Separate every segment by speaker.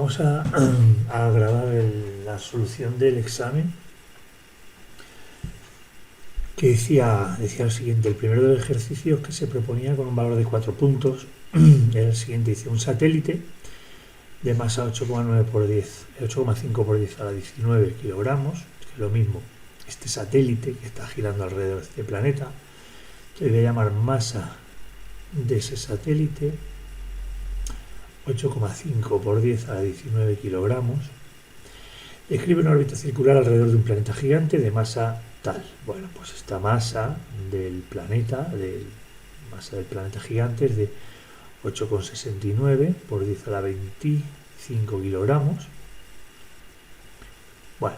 Speaker 1: vamos a grabar la solución del examen que decía lo siguiente. El primero de los ejercicios que se proponía con un valor de 4 puntos era el siguiente. Dice: un satélite de masa 8,9 por 10, 8,5 por 10 a la 19 kilogramos, que es lo mismo este satélite que está girando alrededor de este planeta. Entonces voy a llamar masa de ese satélite 8,5 por 10 a la 19 kilogramos. Describe una órbita circular alrededor de un planeta gigante de masa tal. Bueno, pues esta masa del planeta, masa del planeta gigante es de 8,69 por 10 a la 25 kilogramos. Bueno,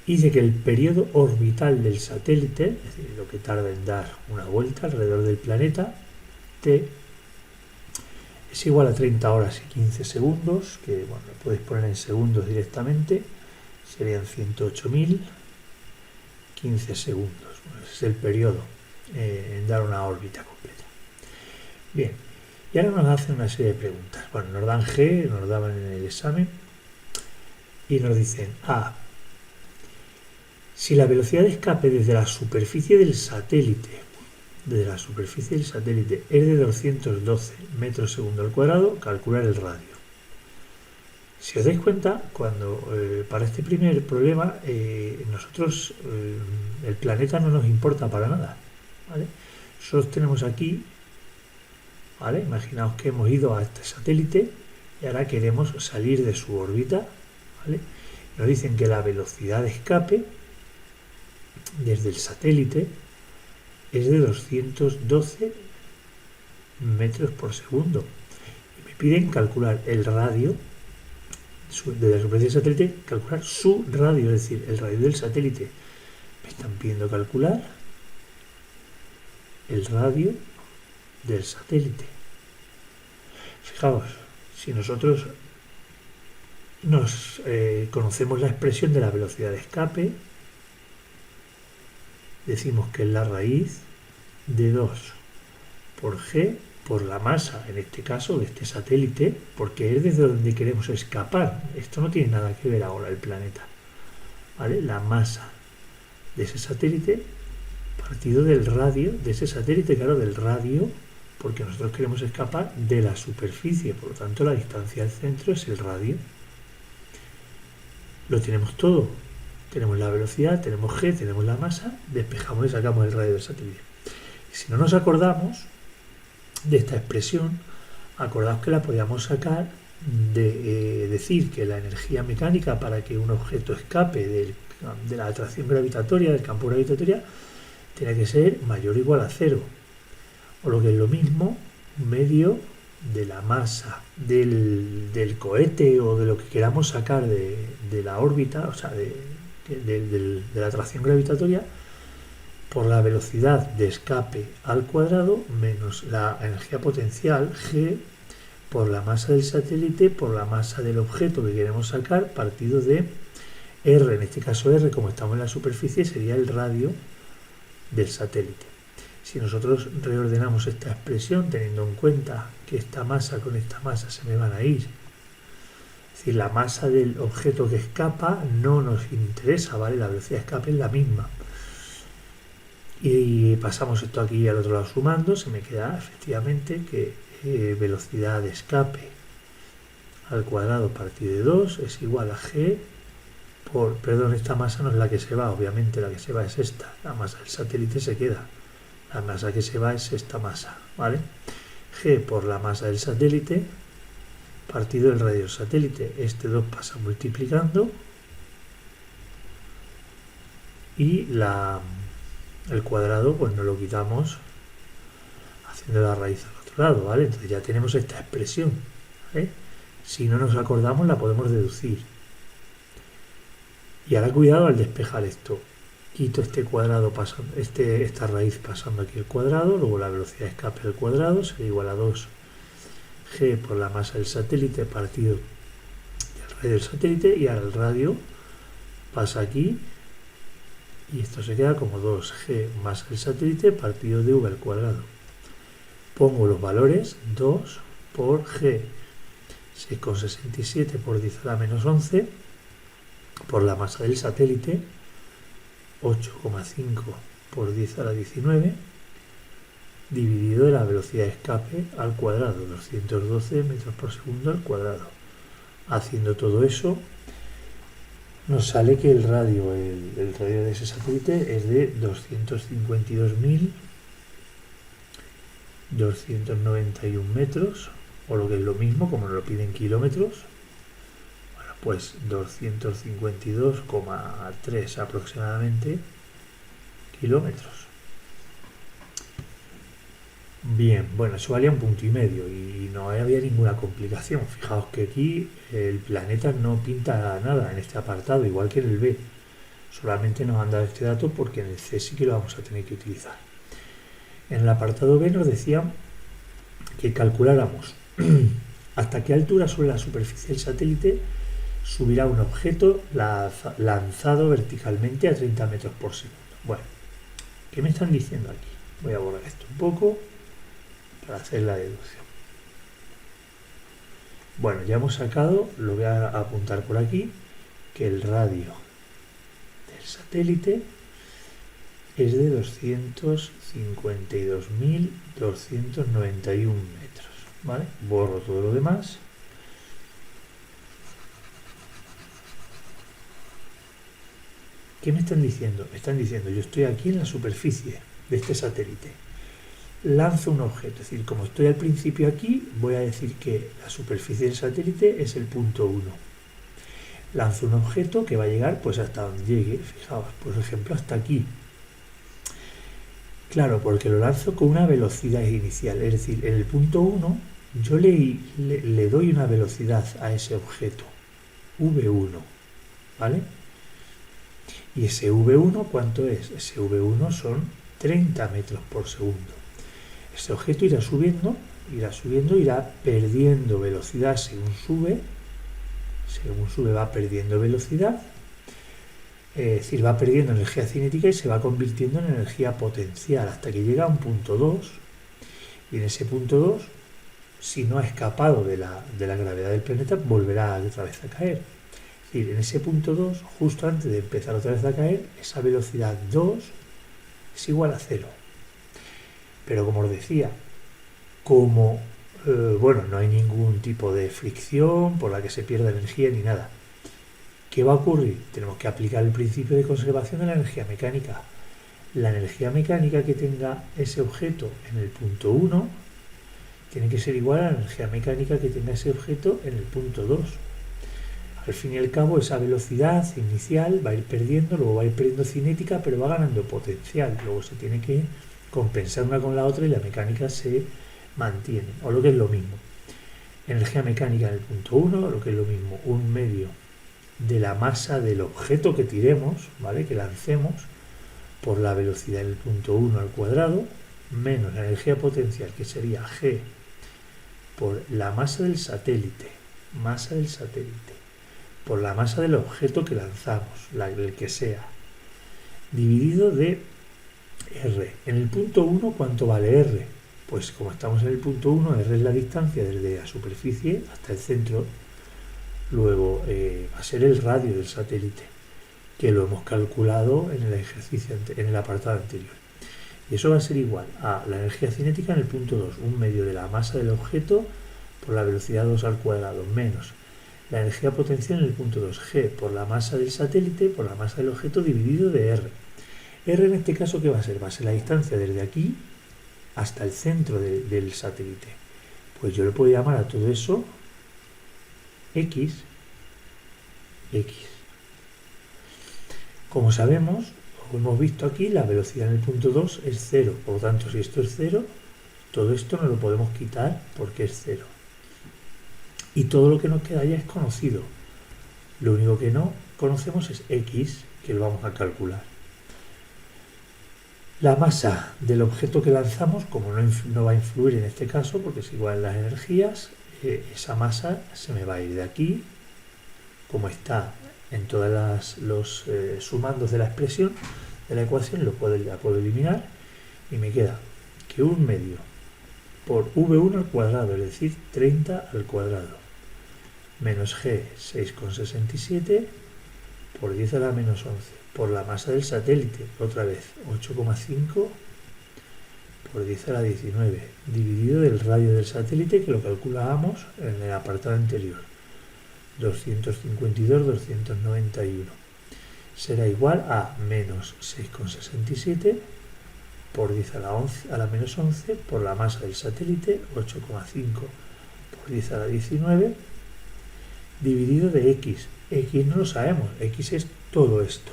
Speaker 1: dice que el periodo orbital del satélite, es decir, lo que tarda en dar una vuelta alrededor del planeta, T, es igual a 30 horas y 15 segundos, que bueno, lo podéis poner en segundos directamente, serían 108.015 segundos. Bueno, ese es el periodo en dar una órbita completa. Bien, y ahora nos hacen una serie de preguntas. Bueno, nos dan G, nos daban en el examen, y nos dicen A. Si la velocidad de escape desde la superficie del satélite es de 212 metros segundo al cuadrado, calcular el radio. Si os dais cuenta, para este primer problema, nosotros el planeta no nos importa para nada, ¿vale? Nosotros tenemos aquí, ¿vale? Imaginaos que hemos ido a este satélite y ahora queremos salir de su órbita, ¿vale? Nos dicen que la velocidad de escape desde el satélite es de 212 metros por segundo. Y me piden calcular el radio de la superficie del satélite, calcular su radio, es decir, el radio del satélite. Me están pidiendo calcular el radio del satélite. Fijaos, si nosotros conocemos la expresión de la velocidad de escape, decimos que es la raíz de 2 por G por la masa, en este caso, de este satélite, porque es desde donde queremos escapar. Esto no tiene nada que ver ahora el planeta, ¿vale? La masa de ese satélite partido del radio de ese satélite, claro, del radio, porque nosotros queremos escapar de la superficie, por lo tanto la distancia al centro es el radio. Lo tenemos todo. Tenemos la velocidad, tenemos G, tenemos la masa, despejamos y sacamos el radio del satélite. Si no nos acordamos de esta expresión, acordaos que la podíamos sacar de decir que la energía mecánica para que un objeto escape de la atracción gravitatoria, del campo gravitatorio, tiene que ser mayor o igual a 0. O lo que es lo mismo, medio de la masa del cohete o de lo que queramos sacar de la órbita, o sea, de la atracción gravitatoria, por la velocidad de escape al cuadrado menos la energía potencial G por la masa del satélite por la masa del objeto que queremos sacar partido de R. En este caso R, como estamos en la superficie, sería el radio del satélite. Si nosotros reordenamos esta expresión teniendo en cuenta que esta masa con esta masa se me van a ir, es decir, la masa del objeto que escapa no nos interesa, ¿vale? La velocidad de escape es la misma. Y pasamos esto aquí al otro lado sumando, se me queda efectivamente que velocidad de escape al cuadrado partido de 2 es igual a G perdón, esta masa no es la que se va, obviamente la que se va es esta, la masa del satélite se queda, la masa que se va es esta masa, ¿vale? G por la masa del satélite partido del radio del satélite, este 2 pasa multiplicando y el cuadrado pues nos lo quitamos haciendo la raíz al otro lado, ¿vale? Entonces ya tenemos esta expresión, ¿vale? Si no nos acordamos la podemos deducir. Y ahora cuidado al despejar esto. Quito este cuadrado pasando, esta raíz pasando aquí el cuadrado, luego la velocidad de escape al cuadrado sería igual a 2 G por la masa del satélite partido del radio del satélite, y ahora el radio pasa aquí y esto se queda como 2G más el satélite partido de V al cuadrado. Pongo los valores 2 por G. 6,67 por 10 a la menos 11 por la masa del satélite, 8,5 por 10 a la 19, dividido de la velocidad de escape al cuadrado, 212 metros por segundo al cuadrado. Haciendo todo eso, nos sale que el radio de ese satélite es de 252.291 metros, o lo que es lo mismo, como nos lo piden kilómetros, bueno, pues 252,3 aproximadamente kilómetros. Bien, bueno, eso valía 1,5 y no había ninguna complicación. Fijaos que aquí el planeta no pinta nada en este apartado, igual que en el B. Solamente nos han dado este dato porque en el C sí que lo vamos a tener que utilizar. En el apartado B nos decían que calculáramos hasta qué altura sobre la superficie del satélite subirá un objeto lanzado verticalmente a 30 metros por segundo. Bueno, ¿qué me están diciendo aquí? Voy a borrar esto un poco para hacer la deducción. Bueno, ya hemos sacado, lo voy a apuntar por aquí, que el radio del satélite es de 252.291 metros, ¿vale? Borro todo lo demás. ¿Qué me están diciendo? Me están diciendo, yo estoy aquí en la superficie de este satélite. Lanzo un objeto, es decir, como estoy al principio aquí, voy a decir que la superficie del satélite es el punto 1. Lanzo un objeto que va a llegar pues hasta donde llegue, fijaos, por ejemplo hasta aquí. Claro, porque lo lanzo con una velocidad inicial, es decir, en el punto 1 yo le doy una velocidad a ese objeto, v1, ¿vale? Y ese v1, ¿cuánto es? Ese v1 son 30 metros por segundo. Este objeto irá subiendo, irá perdiendo velocidad según sube va perdiendo velocidad, es decir, va perdiendo energía cinética y se va convirtiendo en energía potencial hasta que llega a un punto 2, y en ese punto 2, si no ha escapado de la gravedad del planeta, volverá otra vez a caer. Es decir, en ese punto 2, justo antes de empezar otra vez a caer, esa velocidad 2 es igual a 0. Pero como os decía, como no hay ningún tipo de fricción por la que se pierda energía ni nada, ¿qué va a ocurrir? Tenemos que aplicar el principio de conservación de la energía mecánica. La energía mecánica que tenga ese objeto en el punto 1 tiene que ser igual a la energía mecánica que tenga ese objeto en el punto 2. Al fin y al cabo, esa velocidad inicial va a ir perdiendo, luego va a ir perdiendo cinética, pero va ganando potencial. Luego se tiene que compensar una con la otra y la mecánica se mantiene. O lo que es lo mismo, energía mecánica en el punto 1, lo que es lo mismo, 1/2 de la masa del objeto que tiremos, ¿vale? Que lancemos, por la velocidad en el punto 1 al cuadrado, menos la energía potencial, que sería G, por la masa del satélite, por la masa del objeto que lanzamos, el que sea, dividido de R. En el punto 1, ¿cuánto vale R? Pues como estamos en el punto 1, R es la distancia desde la superficie hasta el centro. Luego va a ser el radio del satélite, que lo hemos calculado en el ejercicio, en el apartado anterior. Y eso va a ser igual a la energía cinética en el punto 2, 1/2 de la masa del objeto por la velocidad 2 al cuadrado, menos la energía potencial en el punto 2, G, por la masa del satélite, por la masa del objeto, dividido de R. R en este caso, ¿qué va a ser? Va a ser la distancia desde aquí hasta el centro del satélite. Pues yo le puedo llamar a todo eso X. Como sabemos, como hemos visto aquí, la velocidad en el punto 2 es 0. Por lo tanto, si esto es 0, todo esto no lo podemos quitar porque es 0. Y todo lo que nos queda ya es conocido. Lo único que no conocemos es X, que lo vamos a calcular. La masa del objeto que lanzamos, como no va a influir en este caso, porque es igual en las energías, esa masa se me va a ir de aquí, como está en todos los sumandos de la expresión, de la ecuación, la puedo eliminar, y me queda que 1/2 por V1 al cuadrado, es decir, 30 al cuadrado, menos g 6,67 por 10 a la menos 11 por la masa del satélite, otra vez 8,5 por 10 a la 19 dividido del radio del satélite, que lo calculábamos en el apartado anterior, 252,291, será igual a menos 6,67 por 10 a la menos 11 por la masa del satélite, 8,5 por 10 a la 19 dividido de x. X no lo sabemos, x es todo esto.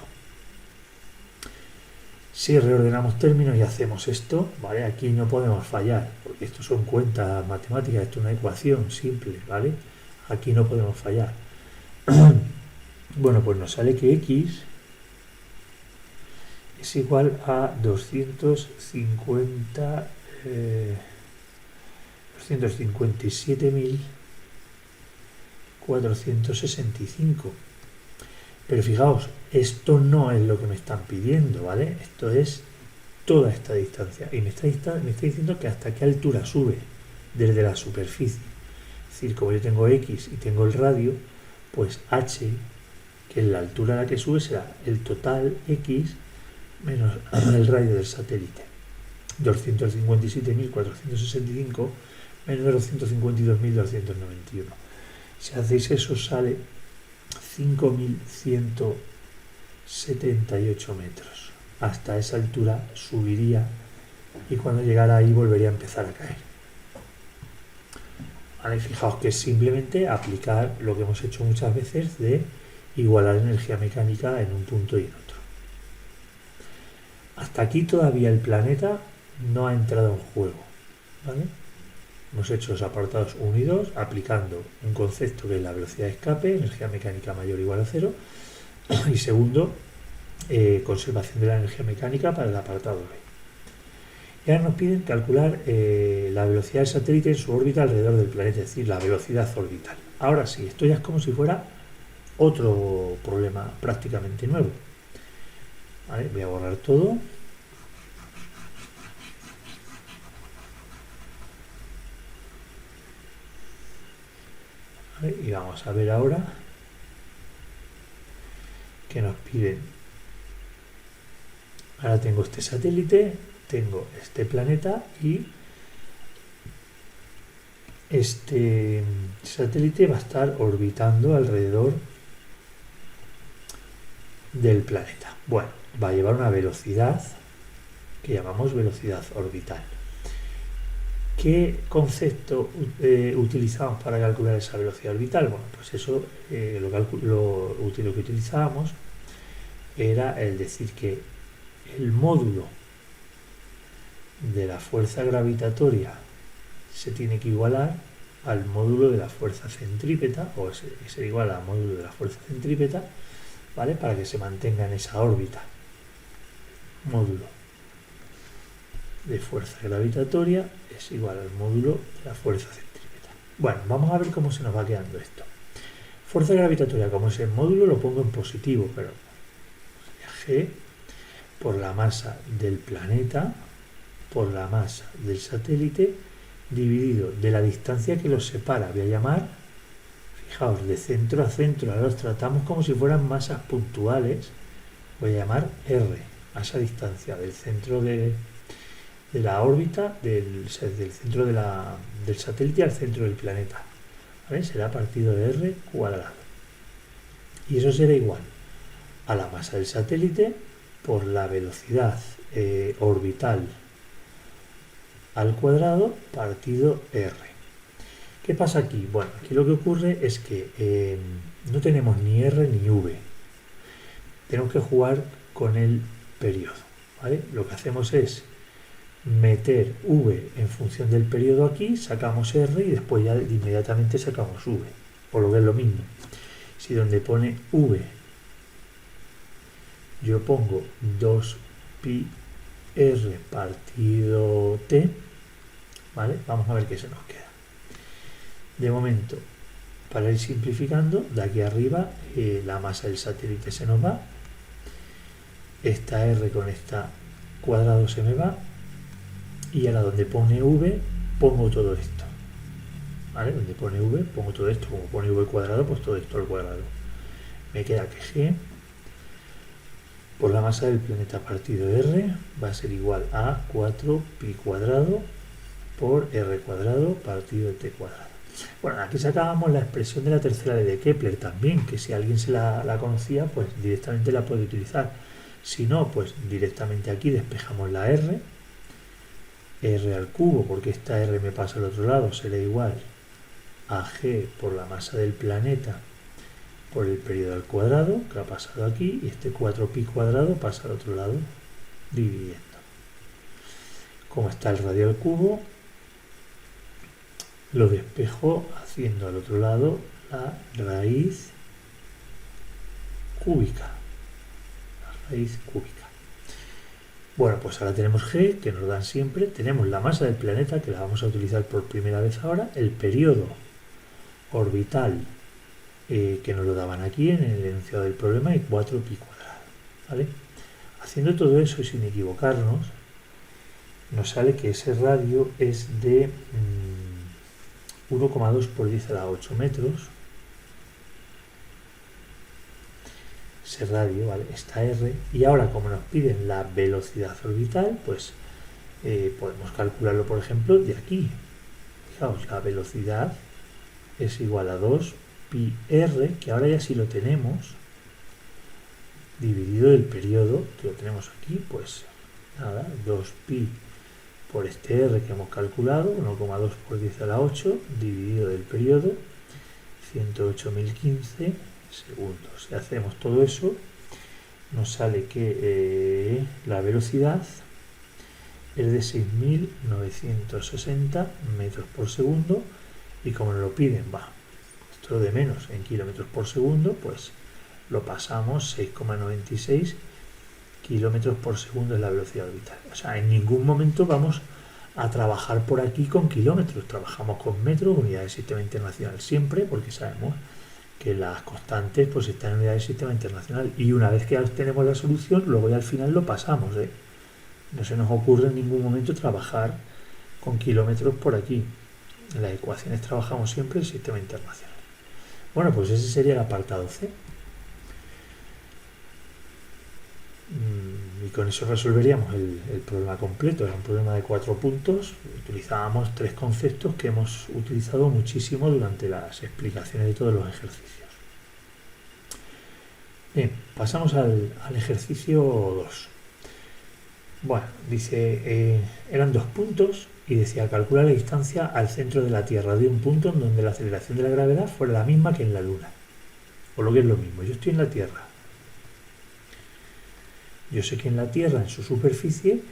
Speaker 1: Si reordenamos términos y hacemos esto, ¿vale? Aquí no podemos fallar, porque esto son cuentas matemáticas, esto es una ecuación simple, ¿vale? Aquí no podemos fallar. Bueno, pues nos sale que x es igual a 257.465. Pero fijaos, esto no es lo que me están pidiendo, ¿vale? Esto es toda esta distancia. Y me está diciendo que hasta qué altura sube desde la superficie. Es decir, como yo tengo x y tengo el radio, pues h, que es la altura a la que sube, será el total x menos el radio del satélite. 257.465 menos 252.291. Si hacéis eso sale 5.178 metros. Hasta esa altura subiría y cuando llegara ahí volvería a empezar a caer. Vale, fijaos que es simplemente aplicar lo que hemos hecho muchas veces de igualar energía mecánica en un punto y en otro. Hasta aquí todavía el planeta no ha entrado en juego, ¿vale? Hemos hecho los apartados 1 y 2 aplicando un concepto que es la velocidad de escape, energía mecánica mayor o igual a 0, y segundo, conservación de la energía mecánica para el apartado B. Y ahora nos piden calcular la velocidad del satélite en su órbita alrededor del planeta, es decir, la velocidad orbital. Ahora sí, esto ya es como si fuera otro problema prácticamente nuevo. Vale, voy a borrar todo. Vale, y vamos a ver ahora que nos piden. Ahora tengo este satélite, tengo este planeta y este satélite va a estar orbitando alrededor del planeta. Bueno, va a llevar una velocidad que llamamos velocidad orbital. ¿Qué concepto utilizamos para calcular esa velocidad orbital? Bueno, pues eso lo que utilizábamos era el decir que el módulo de la fuerza gravitatoria se tiene que igualar al módulo de la fuerza centrípeta, o se iguala al módulo de la fuerza centrípeta, ¿vale? Para que se mantenga en esa órbita. Módulo de fuerza gravitatoria es igual al módulo de la fuerza centrípeta. Bueno, vamos a ver cómo se nos va quedando esto. Fuerza gravitatoria, como es el módulo, lo pongo en positivo, pero G por la masa del planeta, por la masa del satélite, dividido de la distancia que los separa. Voy a llamar, fijaos, de centro a centro, ahora los tratamos como si fueran masas puntuales. Voy a llamar R a esa distancia del centro de la órbita, del centro del satélite al centro del planeta. ¿Vale? Será partido de R cuadrado. Y eso será igual a la masa del satélite por la velocidad orbital al cuadrado partido R. ¿Qué pasa aquí? Bueno, aquí lo que ocurre es que no tenemos ni R ni V. Tenemos que jugar con el periodo, ¿vale? Lo que hacemos es meter V en función del periodo aquí, sacamos R y después ya inmediatamente sacamos V, por lo que es lo mismo. Si donde pone V yo pongo 2pi R partido T, ¿vale? Vamos a ver qué se nos queda. De momento, para ir simplificando, de aquí arriba la masa del satélite se nos va, esta R con esta cuadrado se me va, y ahora donde pone V pongo todo esto. ¿vale? Donde pone v, pongo todo esto, como pone v cuadrado, pues todo esto al cuadrado. Me queda que g por la masa del planeta partido r va a ser igual a 4pi cuadrado por r cuadrado partido de t cuadrado. Bueno, aquí sacábamos la expresión de la tercera ley de Kepler también, que si alguien se la conocía, pues directamente la puede utilizar. Si no, pues directamente aquí despejamos la r al cubo, porque esta r me pasa al otro lado, será igual a g por la masa del planeta por el periodo al cuadrado, que ha pasado aquí, y este 4pi cuadrado pasa al otro lado, dividiendo. Como está el radio al cubo, lo despejo haciendo al otro lado la raíz cúbica. Bueno, pues ahora tenemos g, que nos dan siempre, tenemos la masa del planeta, que la vamos a utilizar por primera vez ahora, el periodo orbital, que nos lo daban aquí en el enunciado del problema, y 4pi cuadrado, ¿vale? Haciendo todo eso y sin equivocarnos, nos sale que ese radio es de 1,2 por 10 a la 8 metros. Ese radio, ¿vale? Esta r, y ahora como nos piden la velocidad orbital, pues podemos calcularlo, por ejemplo, de aquí. Fijaos, la velocidad es igual a 2pi r, que ahora ya sí lo tenemos, dividido el periodo, que lo tenemos aquí, pues nada, 2pi por este r que hemos calculado, 1,2 por 10 a la 8, dividido del periodo, 108.015 segundos. Si hacemos todo eso, nos sale que la velocidad es de 6.960 metros por segundo, y como nos lo piden, esto de menos en kilómetros por segundo, pues lo pasamos, 6,96 kilómetros por segundo es la velocidad orbital. O sea, en ningún momento vamos a trabajar por aquí con kilómetros, trabajamos con metros, unidad del sistema internacional siempre, porque sabemos que las constantes pues están en unidad del sistema internacional, y una vez que tenemos la solución, luego ya al final lo pasamos, no se nos ocurre en ningún momento trabajar con kilómetros por aquí. En las ecuaciones trabajamos siempre el sistema internacional. Bueno, pues ese sería el apartado C. Y con eso resolveríamos el problema completo. Era un problema de 4 puntos. Utilizábamos 3 conceptos que hemos utilizado muchísimo durante las explicaciones de todos los ejercicios. Bien, pasamos al ejercicio 2. Bueno, dice, eran 2 puntos y decía, calcula la distancia al centro de la Tierra de un punto en donde la aceleración de la gravedad fuera la misma que en la Luna. O lo que es lo mismo, yo estoy en la Tierra. Yo sé que en la Tierra, en su superficie,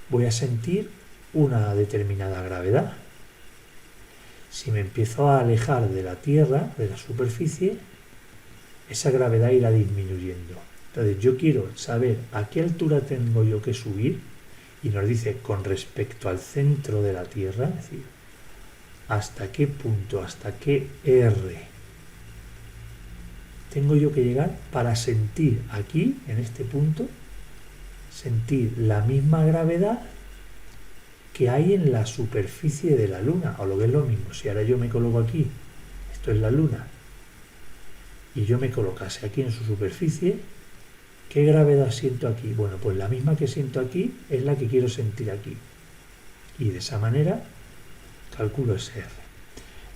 Speaker 1: voy a sentir una determinada gravedad. Si me empiezo a alejar de la Tierra, de la superficie, esa gravedad irá disminuyendo. Entonces yo quiero saber a qué altura tengo yo que subir, y nos dice con respecto al centro de la Tierra, es decir, hasta qué punto, hasta qué R tengo yo que llegar para sentir aquí, en este punto, sentir la misma gravedad que hay en la superficie de la Luna, o lo que es lo mismo. Si ahora yo me coloco aquí, esto es la Luna, y yo me colocase aquí en su superficie, ¿qué gravedad siento aquí? Bueno, pues la misma que siento aquí es la que quiero sentir aquí. Y de esa manera calculo ese R.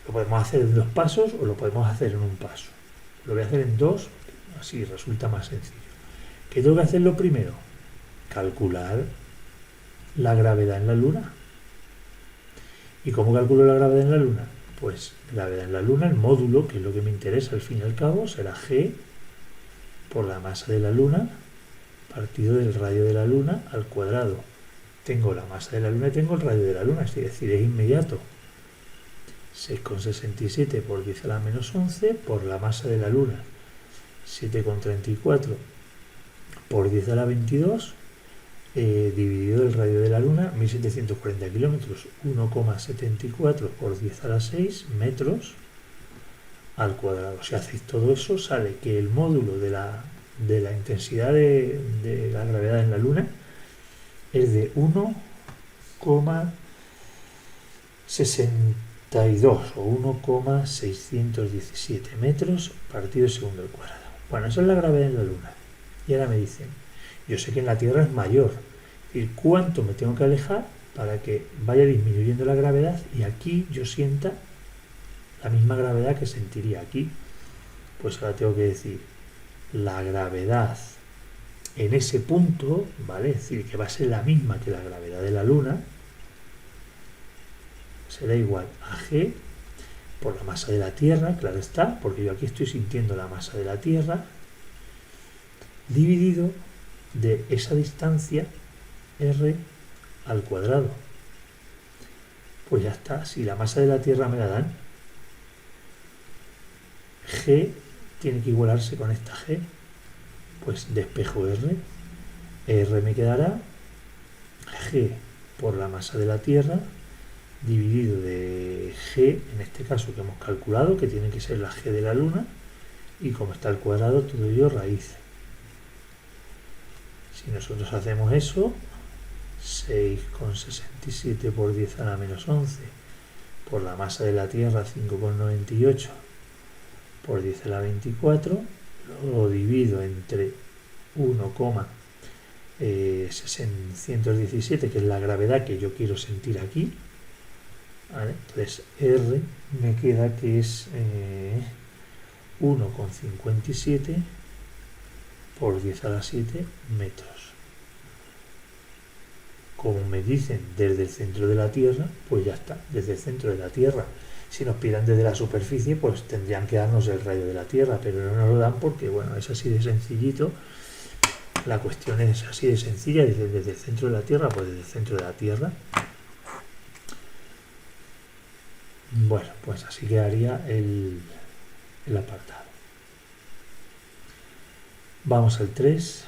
Speaker 1: Lo podemos hacer en 2 pasos o lo podemos hacer en un paso. Lo voy a hacer en 2, así resulta más sencillo. ¿Qué tengo que hacer lo primero? Calcular la gravedad en la Luna. ¿Y cómo calculo la gravedad en la Luna? Pues gravedad en la Luna, el módulo, que es lo que me interesa al fin y al cabo, será G por la masa de la Luna partido del radio de la Luna al cuadrado. Tengo la masa de la Luna y tengo el radio de la Luna, es decir, es inmediato. 6,67 por 10 a la menos 11 por la masa de la Luna. 7,34 por 10 a la 22 dividido el radio de la Luna, 1740 kilómetros, 1,74 por 10 a la 6 metros al cuadrado. Si hacéis todo eso, sale que el módulo de la intensidad de la gravedad en la Luna es de 1,60 32 o 1,617 metros partido segundo al cuadrado. Bueno, esa es la gravedad en la Luna. Y ahora me dicen, yo sé que en la Tierra es mayor. Es decir, ¿cuánto me tengo que alejar para que vaya disminuyendo la gravedad y aquí yo sienta la misma gravedad que sentiría aquí? Pues ahora tengo que decir, la gravedad en ese punto, ¿vale? Es decir, que va a ser la misma que la gravedad de la Luna, será igual a G por la masa de la Tierra, claro está, porque yo aquí estoy sintiendo la masa de la Tierra, dividido de esa distancia R al cuadrado. Pues ya está, si la masa de la Tierra me la dan, G tiene que igualarse con esta G, pues despejo R, R me quedará G por la masa de la Tierra dividido de G, en este caso que hemos calculado, que tiene que ser la G de la Luna, y como está al cuadrado, todo ello raíz. Si nosotros hacemos eso, 6,67 por 10 a la menos 11 por la masa de la Tierra, 5,98 por 10 a la 24, lo divido entre 1,617, que es la gravedad que yo quiero sentir aquí, ¿vale? Entonces R me queda que es 1,57 por 10 a la 7 metros. Como me dicen desde el centro de la Tierra, pues ya está, desde el centro de la Tierra. Si nos pidieran desde la superficie, pues tendrían que darnos el radio de la Tierra, pero no nos lo dan porque, bueno, es así de sencillito. La cuestión es así de sencilla, desde el centro de la Tierra, pues desde el centro de la Tierra. Bueno, pues así quedaría el apartado. Vamos al 3.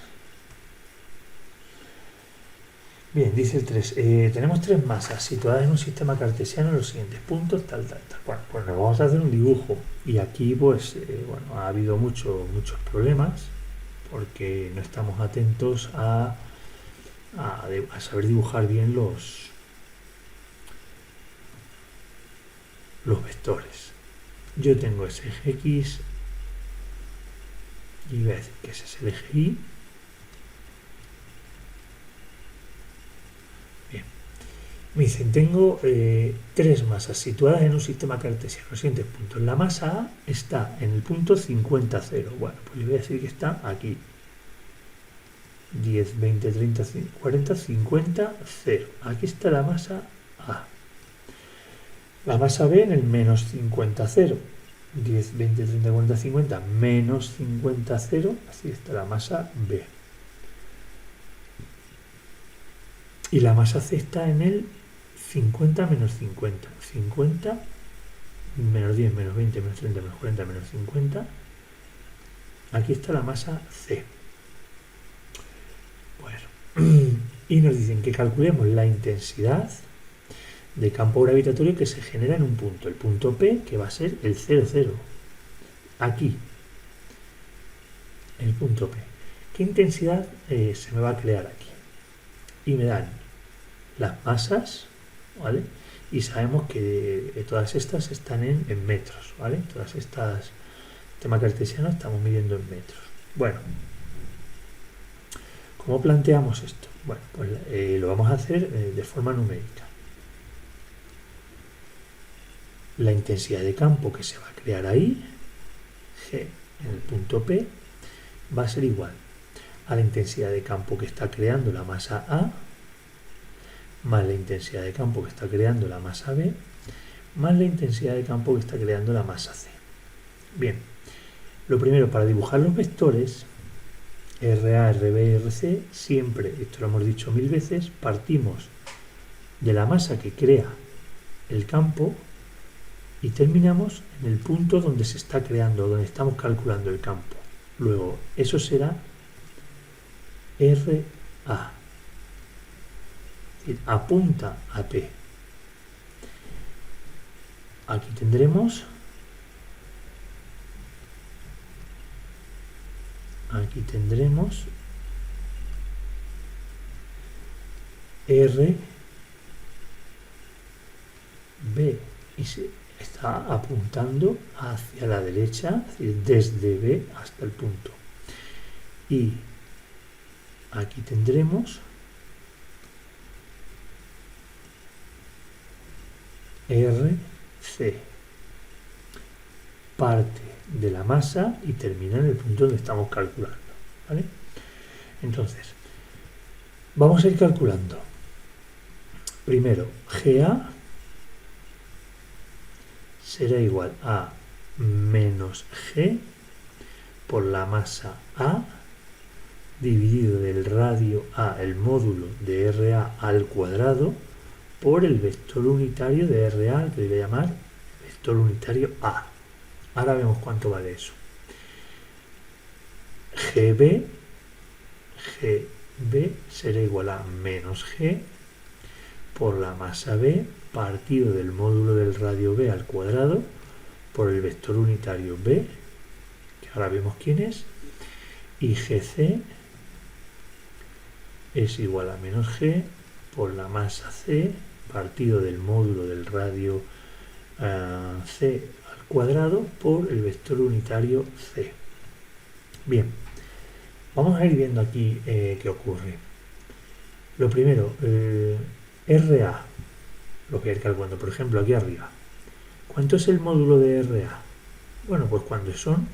Speaker 1: Bien, dice el 3. Tenemos tres masas situadas en un sistema cartesiano en los siguientes puntos, tal. Bueno, pues nos vamos a hacer un dibujo. Y aquí, pues, bueno, ha habido muchos problemas porque no estamos atentos a saber dibujar bien los vectores. Yo tengo ese eje X y voy a decir que ese es el eje Y. Bien. Me dicen, tengo tres masas situadas en un sistema cartesiano. Los siguientes puntos. La masa A está en el punto 50, 0. Bueno, pues le voy a decir que está aquí. 10, 20, 30, 40, 50, 0. Aquí está la masa A. La masa B en el menos 50, 0. 10, 20, 30, 40, 50, menos 50, 0. Así está la masa B. Y la masa C está en el 50, menos 50. 50, menos 10, menos 20, menos 30, menos 40, menos 50. Aquí está la masa C. Bueno, y nos dicen que calculemos la intensidad de campo gravitatorio que se genera en un punto. El punto P, que va a ser el 0, 0. Aquí. El punto P. ¿Qué intensidad se me va a crear aquí? Y me dan las masas, ¿vale? Y sabemos que todas estas están en metros, ¿vale? Todas estas, tema cartesiano, estamos midiendo en metros. Bueno, ¿cómo planteamos esto? Bueno, pues lo vamos a hacer de forma numérica. La intensidad de campo que se va a crear ahí, G en el punto P, va a ser igual a la intensidad de campo que está creando la masa A, más la intensidad de campo que está creando la masa B, más la intensidad de campo que está creando la masa C. Bien, lo primero, para dibujar los vectores, RA, RB, RC, siempre, esto lo hemos dicho 1000 veces, partimos de la masa que crea el campo y terminamos en el punto donde se está creando, donde estamos calculando el campo. Luego, eso será RA. Apunta a P. Aquí tendremos R, B y C. está apuntando hacia la derecha, es decir, desde B hasta el punto. Y aquí tendremos RC, parte de la masa y termina en el punto donde estamos calculando, ¿vale? Entonces, vamos a ir calculando. Primero, GA será igual a menos G por la masa A dividido del radio A, el módulo de RA al cuadrado, por el vector unitario de RA, que voy a llamar vector unitario A. Ahora vemos cuánto vale eso. GB será igual a menos G por la masa B partido del módulo del radio B al cuadrado por el vector unitario B, que ahora vemos quién es, y GC es igual a menos G por la masa C partido del módulo del radio C al cuadrado por el vector unitario C. Bien, vamos a ir viendo aquí qué ocurre. Lo primero, RA, lo que hay calculando, por ejemplo, aquí arriba. ¿Cuánto es el módulo de RA? Bueno, pues cuando son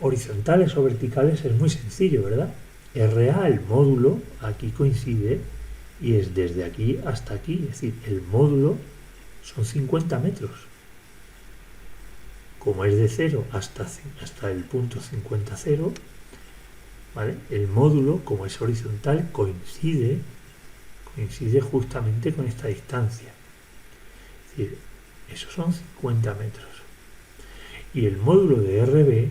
Speaker 1: horizontales o verticales es muy sencillo, ¿verdad? RA, el módulo, aquí coincide y es desde aquí hasta aquí, es decir, el módulo son 50 metros. Como es de 0 hasta el punto 50, 0, ¿vale? El módulo, como es horizontal, coincide justamente con esta distancia. Es decir, esos son 50 metros. Y el módulo de RB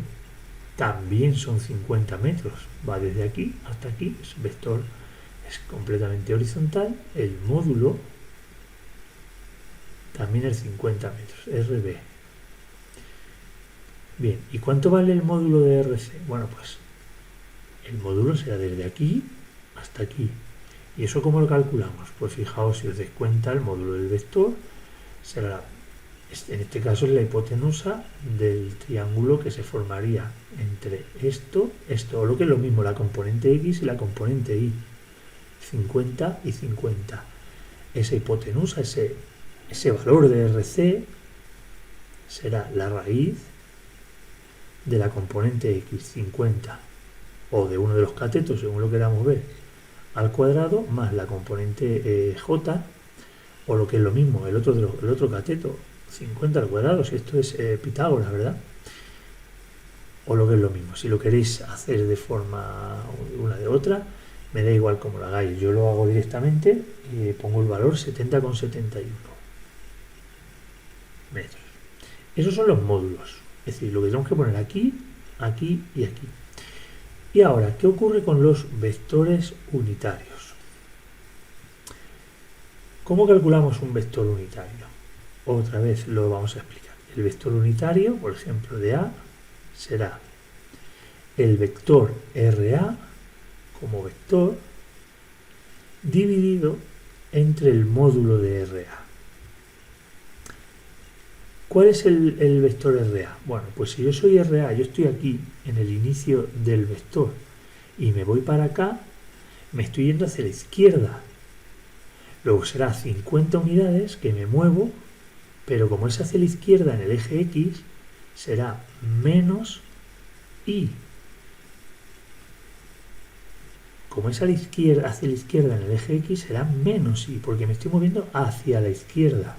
Speaker 1: también son 50 metros. Va desde aquí hasta aquí, es vector, es completamente horizontal. El módulo también es 50 metros, RB. Bien, ¿y cuánto vale el módulo de RC? Bueno, pues el módulo será desde aquí hasta aquí. ¿Y eso cómo lo calculamos? Pues fijaos, si os dais cuenta, el módulo del vector será, en este caso, es la hipotenusa del triángulo que se formaría entre esto, o lo que es lo mismo, la componente X y la componente Y. 50 y 50. Esa hipotenusa, ese valor de RC, será la raíz de la componente X, 50, o de uno de los catetos, según lo queramos ver, al cuadrado, más la componente J, o lo que es lo mismo, el otro cateto, 50 al cuadrado, si esto es Pitágoras, ¿verdad? O lo que es lo mismo. Si lo queréis hacer de forma una de otra, me da igual cómo lo hagáis. Yo lo hago directamente y pongo el valor 70,71 metros. Esos son los módulos. Es decir, lo que tenemos que poner aquí, aquí y aquí. Y ahora, ¿qué ocurre con los vectores unitarios? ¿Cómo calculamos un vector unitario? Otra vez lo vamos a explicar. El vector unitario, por ejemplo, de A, será el vector RA como vector dividido entre el módulo de RA. ¿Cuál es el vector RA? Bueno, pues si yo soy RA, yo estoy aquí en el inicio del vector y me voy para acá, me estoy yendo hacia la izquierda. Luego será 50 unidades que me muevo, pero como es hacia la izquierda en el eje X, será menos Y. Como es hacia la izquierda en el eje X, será menos Y, porque me estoy moviendo hacia la izquierda.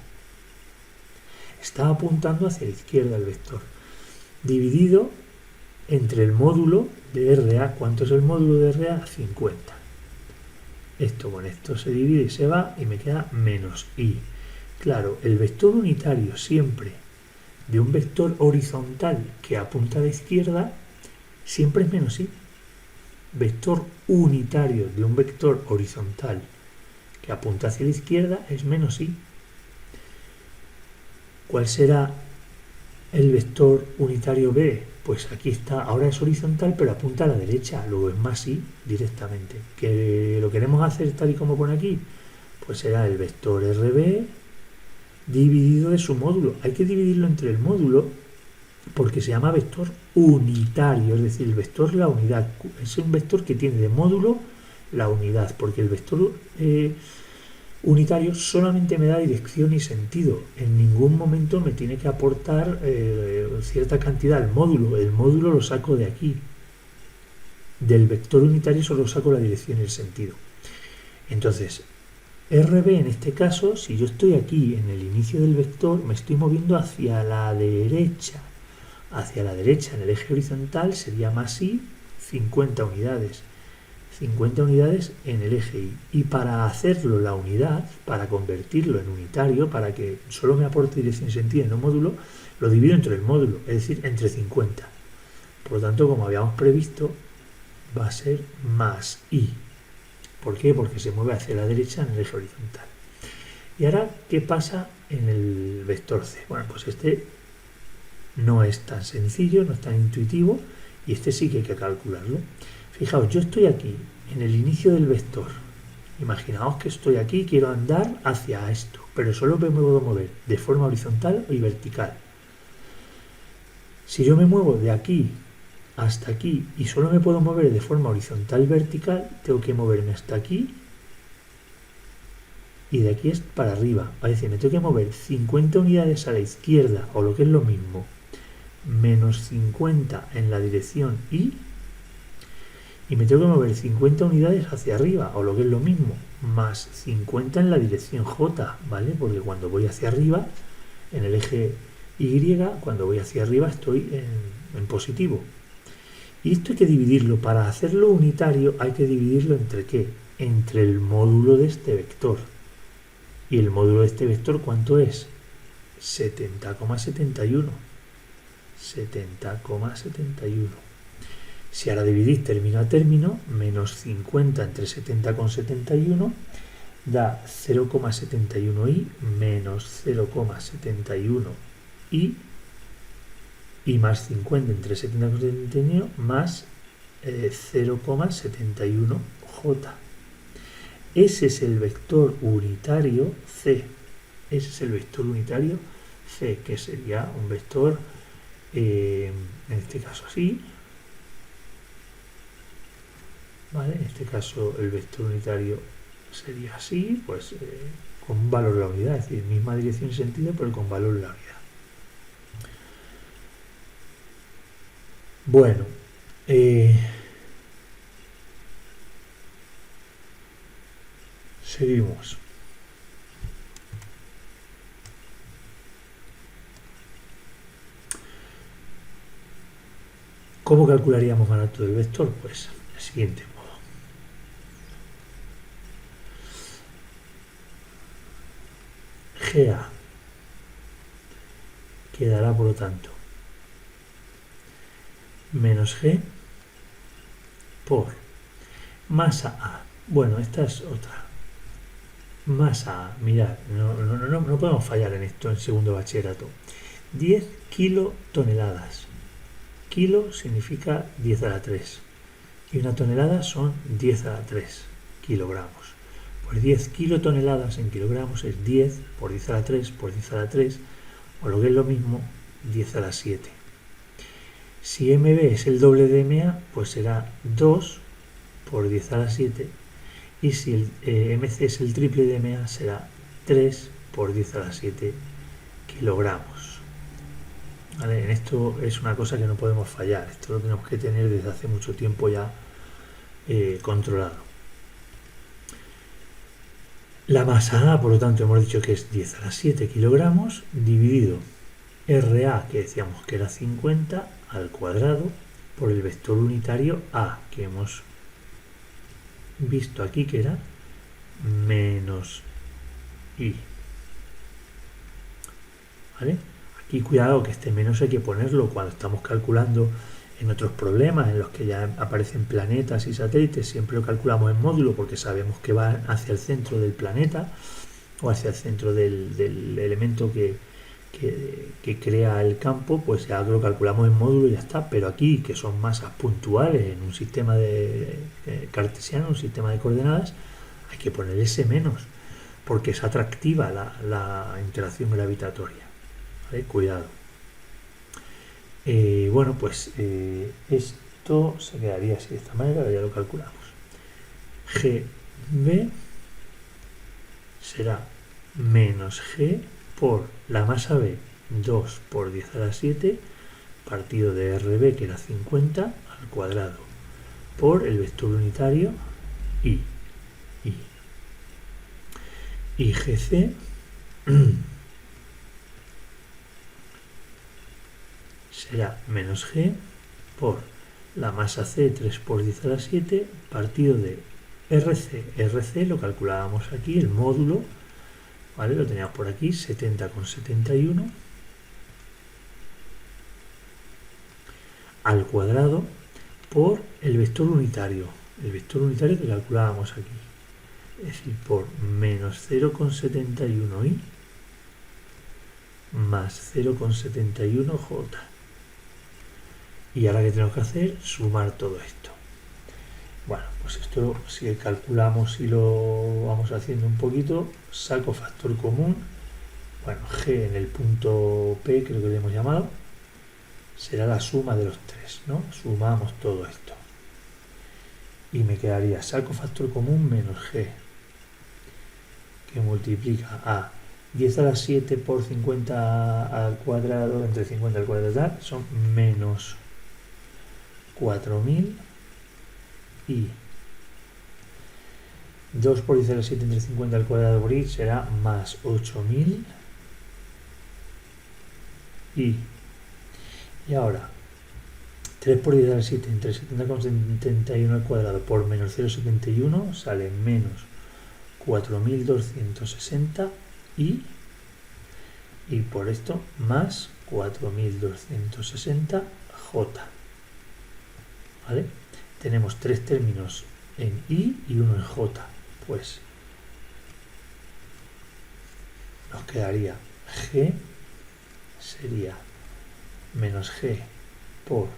Speaker 1: Está apuntando hacia la izquierda el vector. Dividido entre el módulo de RA. ¿Cuánto es el módulo de RA? 50. Esto con esto se divide y se va y me queda menos Y. Claro, el vector unitario siempre de un vector horizontal que apunta a la izquierda siempre es menos Y. Vector unitario de un vector horizontal que apunta hacia la izquierda es menos Y. ¿Cuál será el vector unitario B? Pues aquí está, ahora es horizontal pero apunta a la derecha, luego es más Y directamente. ¿Que lo queremos hacer tal y como pone aquí? Pues será el vector RB dividido de su módulo. Hay que dividirlo entre el módulo porque se llama vector unitario, es decir, el vector la unidad. Es un vector que tiene de módulo la unidad, porque el vector unitario solamente me da dirección y sentido. En ningún momento me tiene que aportar cierta cantidad al módulo. El módulo lo saco de aquí. Del vector unitario solo saco la dirección y el sentido. Entonces, RB en este caso, si yo estoy aquí en el inicio del vector, me estoy moviendo hacia la derecha. Hacia la derecha en el eje horizontal sería más I, 50 unidades. 50 unidades en el eje Y. Y para hacerlo la unidad, para convertirlo en unitario, para que solo me aporte dirección y sentido en un módulo, lo divido entre el módulo, es decir, entre 50. Por lo tanto, como habíamos previsto, va a ser más I. ¿Por qué? Porque se mueve hacia la derecha en el eje horizontal. Y ahora, ¿qué pasa en el vector C? Bueno, pues este no es tan sencillo, no es tan intuitivo, y este sí que hay que calcularlo. Fijaos, yo estoy aquí, en el inicio del vector. Imaginaos que estoy aquí y quiero andar hacia esto, pero solo me puedo mover de forma horizontal y vertical. Si yo me muevo de aquí hasta aquí y solo me puedo mover de forma horizontal y vertical, tengo que moverme hasta aquí y de aquí es para arriba. Es decir, me tengo que mover 50 unidades a la izquierda, o lo que es lo mismo, menos 50 en la dirección Y, y me tengo que mover 50 unidades hacia arriba, o lo que es lo mismo, más 50 en la dirección J, ¿vale? Porque cuando voy hacia arriba, en el eje Y, cuando voy hacia arriba estoy en positivo. Y esto hay que dividirlo. Para hacerlo unitario hay que dividirlo entre ¿qué? Entre el módulo de este vector. ¿Y el módulo de este vector cuánto es? 70,71. 70,71. Si ahora dividís término a término, menos 50 entre 70,71 da 0,71i menos 0,71i y más 50 entre 70,71 más 0,71j. Ese es el vector unitario C. Ese es el vector unitario C, que sería un vector, en este caso así. ¿Vale? En este caso el vector unitario sería así, pues con un valor de la unidad, es decir, misma dirección y sentido, pero con valor de la unidad. Bueno, seguimos. ¿Cómo calcularíamos más alto del vector? Pues del siguiente modo. GA quedará, por lo tanto, menos G por masa A. Bueno, esta es otra. Masa A, mirad, no podemos fallar en esto en segundo bachillerato. 10 kilotoneladas. Kilo significa 10 a la 3. Y una tonelada son 10 a la 3 kilogramos. Pues 10 kilotoneladas en kilogramos es 10 por 10 a la 3 por 10 a la 3, o lo que es lo mismo, 10 a la 7. Si MB es el doble de MA, pues será 2 por 10 a la 7. Y si el MC es el triple de MA, será 3 por 10 a la 7 kilogramos. ¿Vale? En esto es una cosa que no podemos fallar. Esto lo tenemos que tener desde hace mucho tiempo ya controlado. La masa A, por lo tanto, hemos dicho que es 10 a la 7 kilogramos, dividido RA, que decíamos que era 50, al cuadrado, por el vector unitario A, que hemos visto aquí que era menos I. ¿Vale? Aquí cuidado que este menos hay que ponerlo cuando estamos calculando en otros problemas en los que ya aparecen planetas y satélites. Siempre lo calculamos en módulo porque sabemos que va hacia el centro del planeta o hacia el centro del elemento que crea el campo, pues ya lo calculamos en módulo y ya está. Pero aquí, que son masas puntuales en un sistema de cartesiano, un sistema de coordenadas, hay que poner ese menos, porque es atractiva la interacción gravitatoria. ¿Vale? Cuidado. Bueno, pues esto se quedaría así de esta manera, ya lo calculamos. GB será menos G por la masa B, 2 por 10 a la 7, partido de RB, que era 50, al cuadrado, por el vector unitario I. Y GC será menos G por la masa C, 3 por 10 a la 7, partido de RC. RC lo calculábamos aquí, el módulo, ¿vale? Lo teníamos por aquí, 70,71 al cuadrado por el vector unitario que calculábamos aquí, es decir, por menos 0,71i más 0,71j. Y ahora, ¿qué tenemos que hacer? Sumar todo esto. Bueno, pues esto, si calculamos y lo vamos haciendo un poquito, saco factor común. Bueno, G en el punto P, creo que le hemos llamado, será la suma de los tres, ¿no? Sumamos todo esto. Y me quedaría saco factor común menos G, que multiplica a 10 a la 7 por 50 al cuadrado, entre 50 al cuadrado tal, son menos 4000 y 2 por 10 a la 7 entre 50 al cuadrado por i será más 8000 y ahora 3 por 10 a la 7 entre 70,71 al cuadrado por menos 0,71 sale menos 4260 y por esto más 4260 j. ¿Vale? Tenemos tres términos en i y uno en j, pues nos quedaría g sería menos g por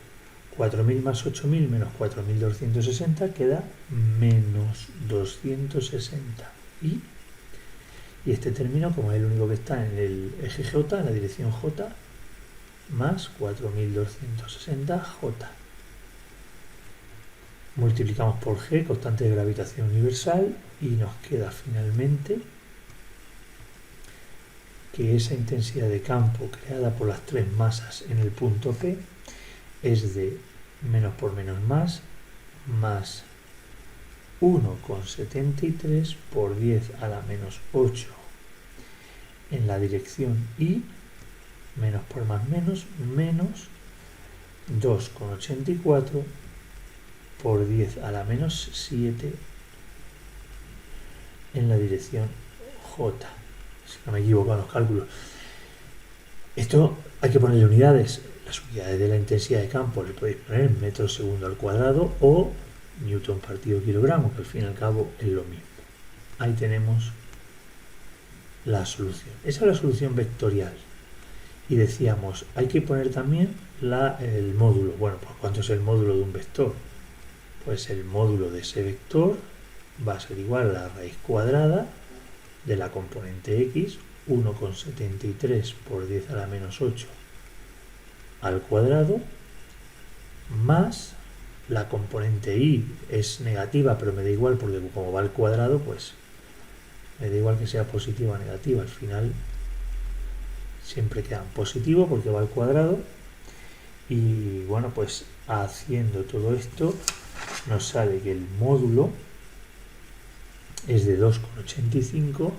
Speaker 1: 4000 más 8000 menos 4260 queda menos 260 y este término, como es el único que está en el eje j, en la dirección j, más 4260 j. Multiplicamos por g, constante de gravitación universal, y nos queda finalmente que esa intensidad de campo creada por las tres masas en el punto P es de menos por menos más 1,73 por 10 a la menos 8 en la dirección I, menos por más menos 2,84 por 10 a la menos 7 en la dirección J, si no me equivoco en los cálculos. Esto hay que ponerle unidades. Las unidades de la intensidad de campo le podéis poner metros segundo al cuadrado o newton partido kilogramo, que al fin y al cabo es lo mismo. Ahí tenemos la solución. Esa es la solución vectorial. Y decíamos, hay que poner también el módulo. Bueno, pues ¿cuánto es el módulo de un vector? Pues el módulo de ese vector va a ser igual a la raíz cuadrada de la componente x, 1,73 por 10 a la menos 8 al cuadrado, más la componente y es negativa, pero me da igual porque como va al cuadrado, pues me da igual que sea positiva o negativa, al final siempre queda positivo porque va al cuadrado. Y bueno, pues haciendo todo esto nos sale que el módulo es de 2,85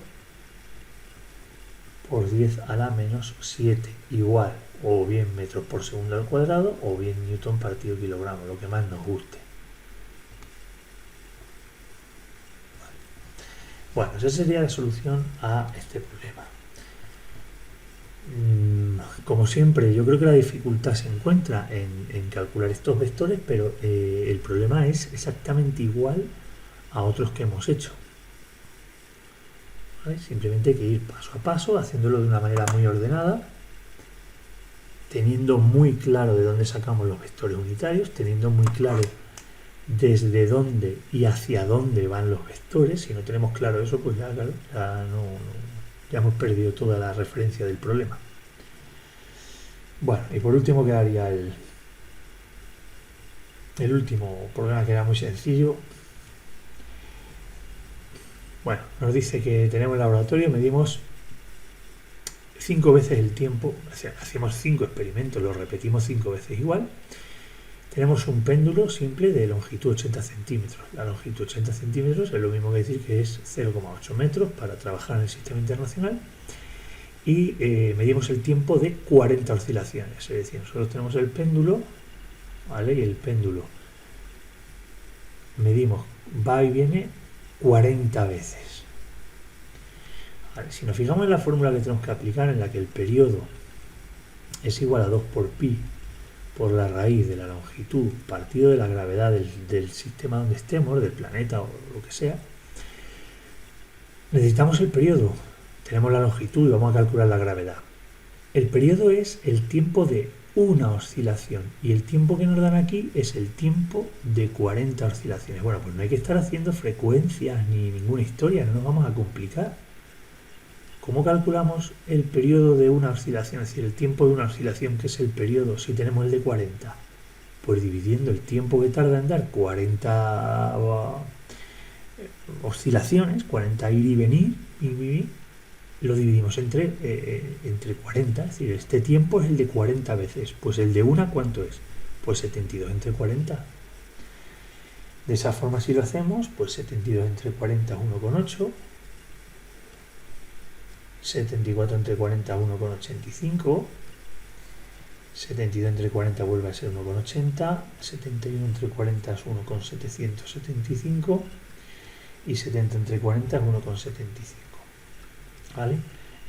Speaker 1: por 10 a la menos 7, igual o bien metros por segundo al cuadrado o bien newton partido kilogramo, lo que más nos guste. Bueno, esa sería la solución a este problema. Como siempre, yo creo que la dificultad se encuentra en calcular estos vectores, pero el problema es exactamente igual a otros que hemos hecho. ¿Vale? Simplemente hay que ir paso a paso, haciéndolo de una manera muy ordenada, teniendo muy claro de dónde sacamos los vectores unitarios, teniendo muy claro desde dónde y hacia dónde van los vectores. Si no tenemos claro eso, pues ya, claro, ya hemos perdido toda la referencia del problema. Bueno, y por último quedaría el último problema, que era muy sencillo. Bueno, nos dice que tenemos el laboratorio, medimos 5 veces el tiempo, hacemos 5 experimentos, lo repetimos 5 veces igual. Tenemos un péndulo simple de longitud 80 centímetros. La longitud 80 centímetros es lo mismo que decir que es 0,8 metros para trabajar en el sistema internacional. Y medimos el tiempo de 40 oscilaciones. Es decir, nosotros tenemos el péndulo, ¿vale? Y el péndulo medimos, va y viene 40 veces. Vale, si nos fijamos en la fórmula que tenemos que aplicar, en la que el periodo es igual a 2 por pi por la raíz de la longitud partido de la gravedad del sistema donde estemos, del planeta o lo que sea, necesitamos el periodo. Tenemos la longitud y vamos a calcular la gravedad. El periodo es el tiempo de una oscilación y el tiempo que nos dan aquí es el tiempo de 40 oscilaciones. Bueno, pues no hay que estar haciendo frecuencias ni ninguna historia, no nos vamos a complicar. ¿Cómo calculamos el periodo de una oscilación? Es decir, el tiempo de una oscilación, que es el periodo, si tenemos el de 40. Pues dividiendo el tiempo que tarda en dar 40 oscilaciones, 40 ir y venir, lo dividimos entre 40. Es decir, este tiempo es el de 40 veces. Pues el de una, ¿cuánto es? Pues 72 entre 40. De esa forma, si lo hacemos, pues 72 entre 40 es 1,8. 74 entre 40 1,85, 72 entre 40 vuelve a ser 1,80, 71 entre 40 es 1,775 y 70 entre 40 es 1,75. ¿Vale?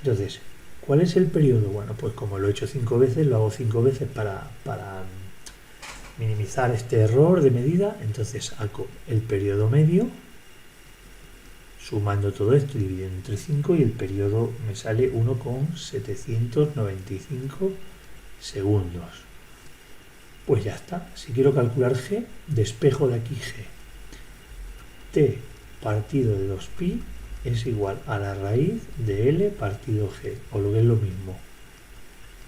Speaker 1: Entonces, ¿cuál es el periodo? Bueno, pues como lo he hecho 5 veces, lo hago 5 veces para minimizar este error de medida. Entonces hago el periodo medio, sumando todo esto y dividiendo entre 5, y el periodo me sale 1,795 segundos. Pues ya está. Si quiero calcular G, despejo de aquí G. T partido de 2pi es igual a la raíz de L partido G, o lo que es lo mismo.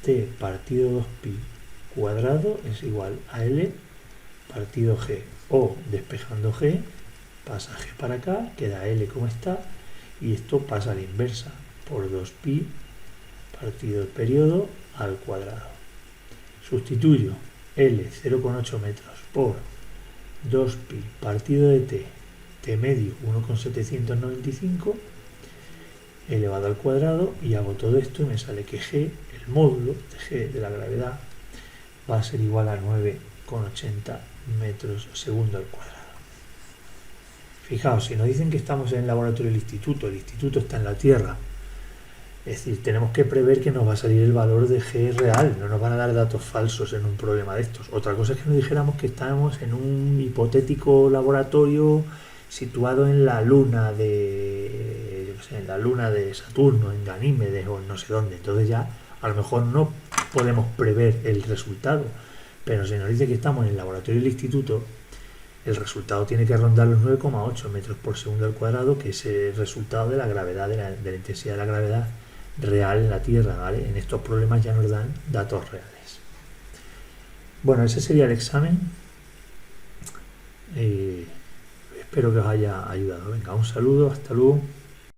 Speaker 1: T partido 2pi cuadrado es igual a L partido G, o despejando G, pasa G para acá, queda L como está, y esto pasa a la inversa, por 2pi partido el periodo al cuadrado. Sustituyo L 0,8 metros por 2pi partido de T medio 1,795 elevado al cuadrado, y hago todo esto y me sale que G, el módulo de G de la gravedad, va a ser igual a 9,80 metros segundo al cuadrado. Fijaos, si nos dicen que estamos en el laboratorio del instituto, el instituto está en la Tierra, es decir, tenemos que prever que nos va a salir el valor de G real, no nos van a dar datos falsos en un problema de estos. Otra cosa es que nos dijéramos que estamos en un hipotético laboratorio situado en la luna de Saturno, en Ganímedes o en no sé dónde. Entonces ya a lo mejor no podemos prever el resultado, pero si nos dice que estamos en el laboratorio del instituto, el resultado tiene que rondar los 9,8 metros por segundo al cuadrado, que es el resultado de la gravedad, de la intensidad de la gravedad real en la Tierra, ¿vale? En estos problemas ya nos dan datos reales. Bueno, ese sería el examen. Espero que os haya ayudado. Venga, un saludo, hasta luego.